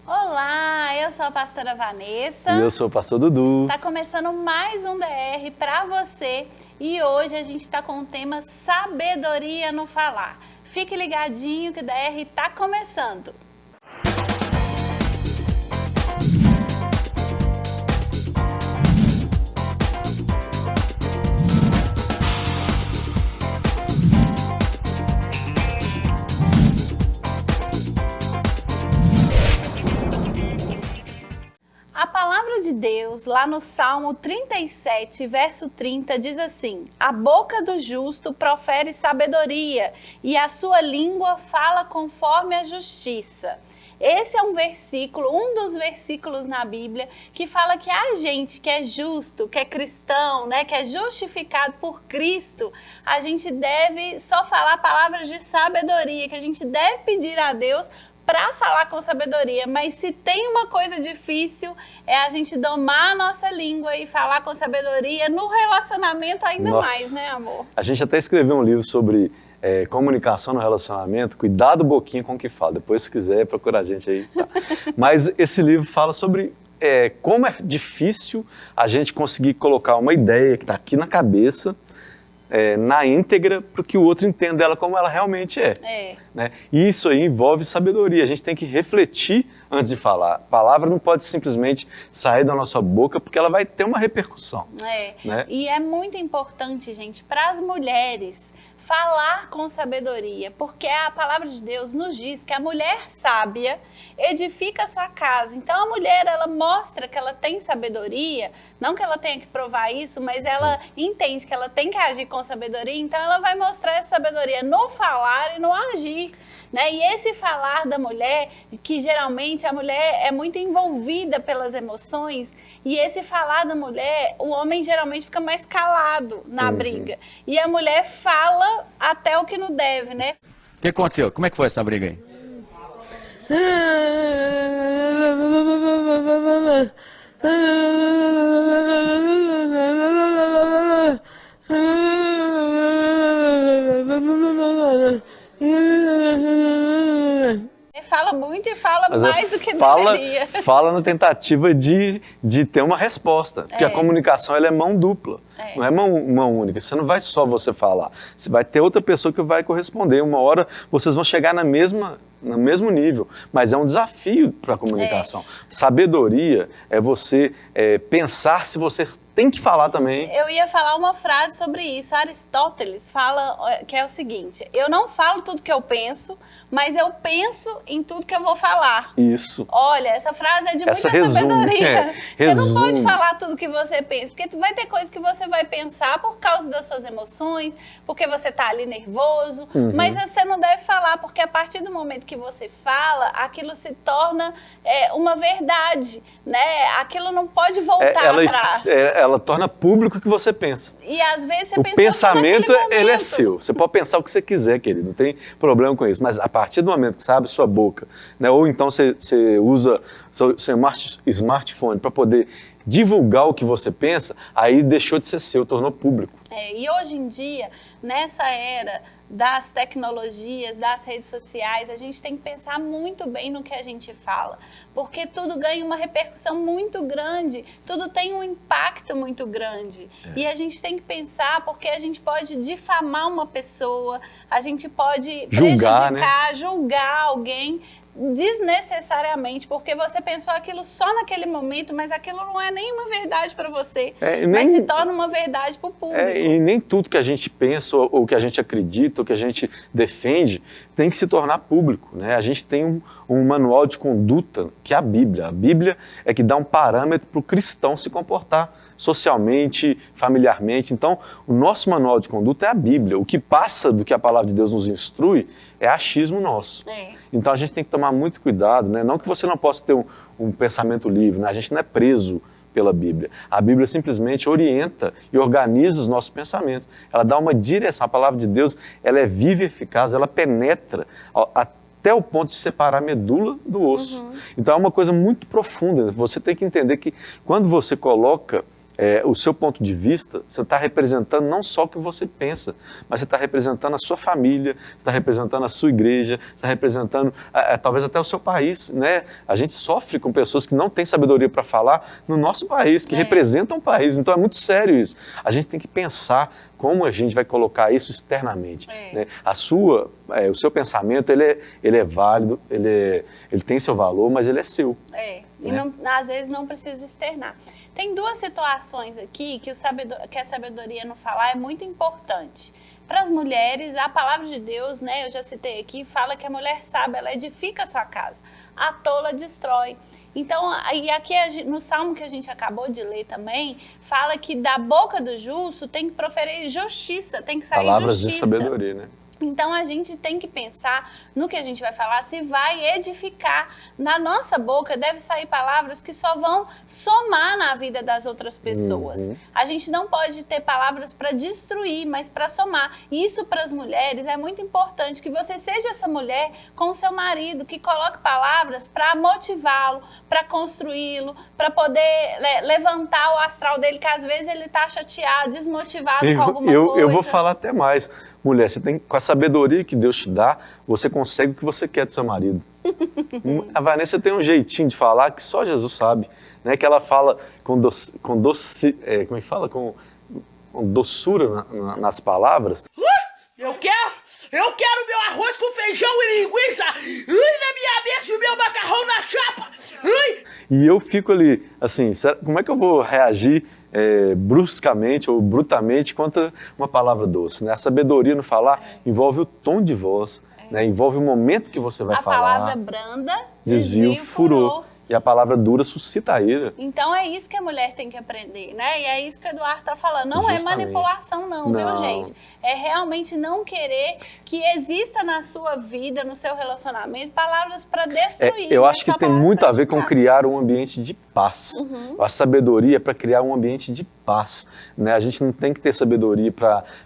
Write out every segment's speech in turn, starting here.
Olá, eu sou a pastora Vanessa. E eu sou o pastor Dudu. Tá começando mais um DR para você e hoje a gente está com o tema sabedoria no falar. Fique ligadinho que o DR tá começando. A palavra de Deus, lá no Salmo 37, verso 30, diz assim: a boca do justo profere sabedoria e a sua língua fala conforme a justiça. Esse é um dos versículos na Bíblia que fala que a gente que é justo, que é cristão, né, que é justificado por Cristo, a gente deve só falar palavras de sabedoria, que a gente deve pedir a Deus para falar com sabedoria, mas se tem uma coisa difícil é a gente domar a nossa língua e falar com sabedoria no relacionamento ainda mais, né, amor? A gente até escreveu um livro sobre comunicação no relacionamento, cuidado boquinha com o que fala, depois se quiser procura a gente aí. Tá. Mas esse livro fala sobre como é difícil a gente conseguir colocar uma ideia que está aqui na cabeça, na íntegra, para que o outro entenda ela como ela realmente é. Né? E isso aí envolve sabedoria, a gente tem que refletir antes de falar. A palavra não pode simplesmente sair da nossa boca, porque ela vai ter uma repercussão. Né? E é muito importante, gente, para as mulheres falar com sabedoria, porque a palavra de Deus nos diz que a mulher sábia edifica a sua casa. Então a mulher, ela mostra que ela tem sabedoria, não que ela tenha que provar isso, mas ela entende que ela tem que agir com sabedoria, então ela vai mostrar essa sabedoria no falar e no agir, né? E esse falar da mulher, que geralmente a mulher é muito envolvida pelas emoções, e esse falar da mulher, o homem geralmente fica mais calado na briga. E a mulher fala até o que não deve, né? O que aconteceu? Como é que foi essa briga aí? Fala muito e fala Mas mais do que deveria. Fala na tentativa de ter uma resposta, porque a comunicação ela é mão dupla, não é mão única. Você não vai só você falar, você vai ter outra pessoa que vai corresponder. Uma hora vocês vão chegar no mesmo nível, mas é um desafio para a comunicação. Sabedoria é você pensar se você tem que falar também. Eu ia falar uma frase sobre isso. Aristóteles fala que é o seguinte: eu não falo tudo que eu penso, mas eu penso em tudo que eu vou falar. Isso. Olha, essa frase é de muita sabedoria. Você não pode falar tudo que você pensa, porque vai ter coisas que você vai pensar por causa das suas emoções, porque você tá ali nervoso, mas você não deve falar, porque a partir do momento que você fala, aquilo se torna uma verdade, né? Aquilo não pode voltar atrás. Ela torna público o que você pensa. E às vezes você o pensou pensamento, só naquele momento. Ele é seu. Você pode pensar o que você quiser, querido. Não tem problema com isso. Mas a partir do momento que você abre sua boca, né, ou então você usa seu smartphone para poder divulgar o que você pensa, aí deixou de ser seu, tornou público. E hoje em dia, nessa era das tecnologias, das redes sociais, a gente tem que pensar muito bem no que a gente fala, porque tudo ganha uma repercussão muito grande, tudo tem um impacto muito grande. E a gente tem que pensar, porque a gente pode difamar uma pessoa, a gente pode prejudicar, julgar alguém desnecessariamente, porque você pensou aquilo só naquele momento, mas aquilo não é nenhuma verdade para você, mas se torna uma verdade para o público. E nem tudo que a gente pensa, ou que a gente acredita, ou que a gente defende, tem que se tornar público, né? A gente tem um manual de conduta, que é a Bíblia. A Bíblia é que dá um parâmetro para o cristão se comportar socialmente, familiarmente. Então, o nosso manual de conduta é a Bíblia. O que passa do que a palavra de Deus nos instrui é achismo nosso. Então, a gente tem que tomar muito cuidado, né? Não que você não possa ter um pensamento livre, né? A gente não é preso pela Bíblia. A Bíblia simplesmente orienta e organiza os nossos pensamentos. Ela dá uma direção. A palavra de Deus, ela é viva e eficaz, ela penetra até o ponto de separar a medula do osso. Então é uma coisa muito profunda. Você tem que entender que quando você coloca o seu ponto de vista, você está representando não só o que você pensa, mas você está representando a sua família, você está representando a sua igreja, você está representando talvez até o seu país, né? A gente sofre com pessoas que não têm sabedoria para falar no nosso país, que representam o país, então é muito sério isso. A gente tem que pensar como a gente vai colocar isso externamente. Né? O seu pensamento, ele é válido, ele tem seu valor, mas ele é seu. E às vezes não precisa externar. Tem duas situações aqui que a sabedoria no falar é muito importante. Para as mulheres, a palavra de Deus, né, eu já citei aqui, fala que a mulher sábia, ela edifica a sua casa, a tola destrói. Então, e aqui no Salmo que a gente acabou de ler também, fala que da boca do justo tem que proferir justiça, tem que sair palavras justiça. de sabedoria, né? Então, a gente tem que pensar no que a gente vai falar, se vai edificar. Na nossa boca deve sair palavras que só vão somar na vida das outras pessoas. A gente não pode ter palavras para destruir, mas para somar. Isso para as mulheres é muito importante, que você seja essa mulher com o seu marido, que coloque palavras para motivá-lo, para construí-lo, para poder levantar o astral dele, que às vezes ele está chateado, desmotivado com alguma coisa. Eu vou falar até mais. Mulher, você tem, com a sabedoria que Deus te dá, você consegue o que você quer do seu marido. A Vanessa tem um jeitinho de falar que só Jesus sabe, né? Que ela fala com doçura nas palavras. Eu quero meu arroz com feijão e linguiça, na minha mesa o meu macarrão na chapa. E eu fico ali, assim, como é que eu vou reagir bruscamente ou brutamente contra uma palavra doce, né? A sabedoria no falar envolve o tom de voz, né? Envolve o momento que você vai falar. A palavra branda desvia o furor. E a palavra dura suscita a ira. Então é isso que a mulher tem que aprender, né? E é isso que o Eduardo está falando. Não é manipulação não, viu, gente? É realmente não querer que exista na sua vida, no seu relacionamento, palavras para destruir. Eu acho que tem muito a ver com criar um ambiente de paz. A sabedoria é para criar um ambiente de paz. Né? A gente não tem que ter sabedoria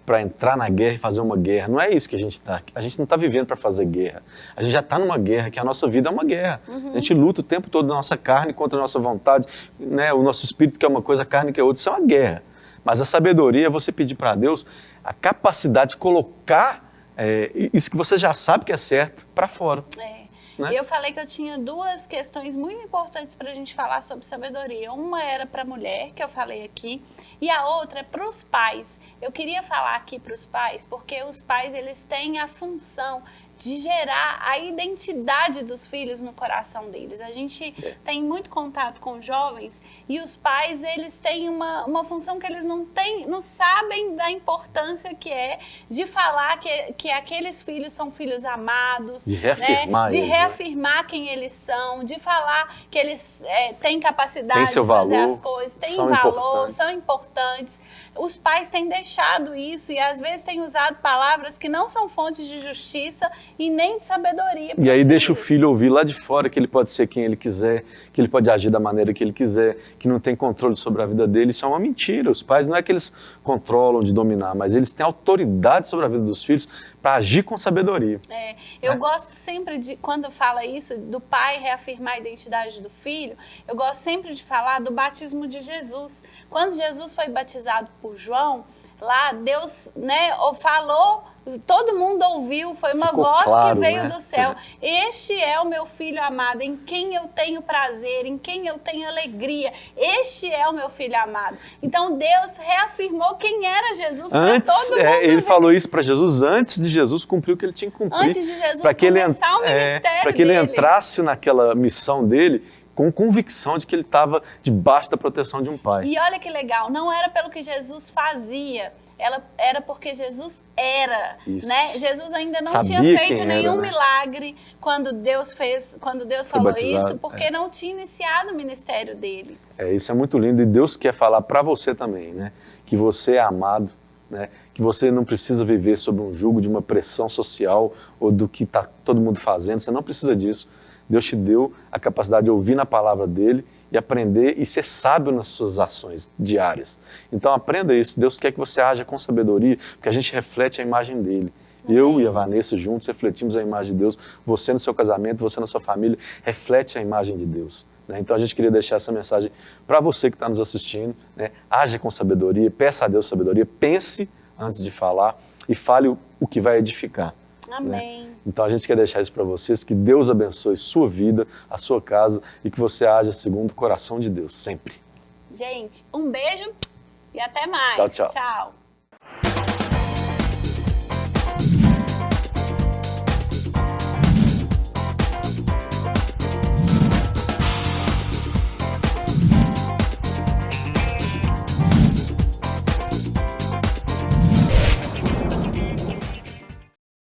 para entrar na guerra e fazer uma guerra. Não é isso que a gente está. A gente não está vivendo para fazer guerra. A gente já está numa guerra, que a nossa vida é uma guerra. A gente luta o tempo todo na nossa carne contra a nossa vontade, né? O nosso espírito que é uma coisa, a carne que é outra. Isso é uma guerra. Mas a sabedoria é você pedir para Deus a capacidade de colocar isso que você já sabe que é certo para fora. Né? Eu falei que eu tinha duas questões muito importantes para a gente falar sobre sabedoria. Uma era para a mulher, que eu falei aqui, e a outra é para os pais. Eu queria falar aqui para os pais, porque os pais eles têm a função de gerar a identidade dos filhos no coração deles. A gente tem muito contato com jovens e os pais, eles têm uma função que eles não sabem da importância que é de falar que aqueles filhos são filhos amados, de reafirmar, né? De reafirmar quem eles são, de falar que eles têm capacidade de fazer as coisas, têm valor, são importantes. Os pais têm deixado isso e às vezes têm usado palavras que não são fontes de justiça e nem de sabedoria. E aí deixa o filho ouvir lá de fora que ele pode ser quem ele quiser, que ele pode agir da maneira que ele quiser, que não tem controle sobre a vida dele. Isso é uma mentira. Os pais não é que eles controlam de dominar, mas eles têm autoridade sobre a vida dos filhos para agir com sabedoria. Eu gosto sempre de, quando fala isso, do pai reafirmar a identidade do filho, eu gosto sempre de falar do batismo de Jesus. Quando Jesus foi batizado por João, lá Deus, né, falou, todo mundo ouviu, foi uma voz claro, que veio do céu. Este é o meu filho amado, em quem eu tenho prazer, em quem eu tenho alegria. Este é o meu filho amado. Então Deus reafirmou quem era Jesus para todo mundo. Ele falou isso para Jesus antes de Jesus cumprir o que ele tinha que cumprir. Antes de Jesus começar o ministério dele. Para que ele entrasse naquela missão dele com convicção de que ele estava debaixo da proteção de um pai. E olha que legal, não era pelo que Jesus fazia, era porque Jesus era, né? Jesus ainda não tinha feito nenhum milagre quando Deus falou batizado, isso, porque não tinha iniciado o ministério dele. Isso é muito lindo e Deus quer falar para você também, né? Que você é amado, né? Que você não precisa viver sob um jugo de uma pressão social ou do que está todo mundo fazendo, você não precisa disso. Deus te deu a capacidade de ouvir na palavra dele e aprender e ser sábio nas suas ações diárias. Então aprenda isso. Deus quer que você haja com sabedoria, porque a gente reflete a imagem dele. Eu e a Vanessa juntos refletimos a imagem de Deus. Você no seu casamento, você na sua família, reflete a imagem de Deus. né? Então a gente queria deixar essa mensagem para você que está nos assistindo, né? Haja com sabedoria, peça a Deus sabedoria, pense antes de falar e fale o que vai edificar. Amém. Né? Então a gente quer deixar isso para vocês, que Deus abençoe sua vida, a sua casa e que você haja segundo o coração de Deus, sempre. Gente, um beijo e até mais. Tchau, tchau. Tchau.